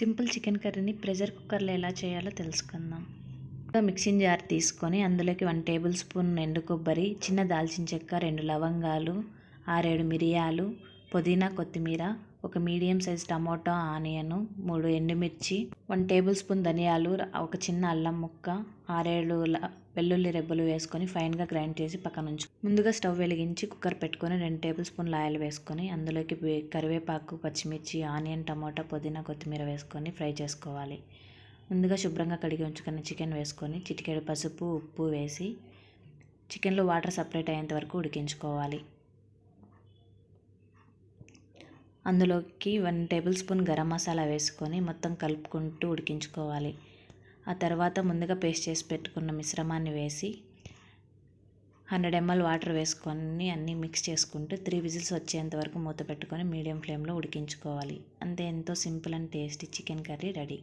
Simple chicken కర్రీని pressure కుక్కర్లో ఎలా చేయాలో తెలుసుకుందాం. మిక్సింగ్ జార్ తీసుకొని అందులోకి 1 టేబుల్ స్పూన్ ఎండు కొబ్బరి, చిన్న దాల్చిన చెక్క, 2 లవంగాలు, 6-7 మిరియాలు, పుదీనా, కొత్తిమీర, ఒక మీడియం సైజ్ టమోటా, ఆనియన్, 3 ఎండుమిర్చి, 1 టేబుల్ స్పూన్ ధనియాలు, ఒక చిన్న అల్లం ముక్క, 6-7 వెల్లుల్లి రెబ్బలు వేసుకొని ఫైన్గా గ్రైండ్ చేసి పక్కన ఉంచు. ముందుగా స్టవ్ వెలిగించి కుక్కర్ పెట్టుకొని 2 టేబుల్ స్పూన్ల ఆయిల్ వేసుకొని అందులోకి కరివేపాకు, పచ్చిమిర్చి, ఆనియన్, టమోటా, పుదీనా, కొత్తిమీర వేసుకొని ఫ్రై చేసుకోవాలి. ముందుగా శుభ్రంగా కడిగి ఉంచుకున్న చికెన్ వేసుకొని చిటికెడు పసుపు, ఉప్పు వేసి చికెన్లో వాటర్ సపరేట్ అయ్యేంత వరకు ఉడికించుకోవాలి. అందులోకి 1 టేబుల్ స్పూన్ గరం మసాలా వేసుకొని మొత్తం కలుపుకుంటూ ఉడికించుకోవాలి. ఆ తర్వాత ముందుగా పేస్ట్ చేసి పెట్టుకున్న మిశ్రమాన్ని వేసి 100 ml వాటర్ వేసుకొని అన్నీ మిక్స్ చేసుకుంటూ 3 విజిల్స్ వచ్చేంత వరకు మూత పెట్టుకొని మీడియం ఫ్లేమ్లో ఉడికించుకోవాలి. అంతే, ఎంతో simple and tasty chicken curry ready.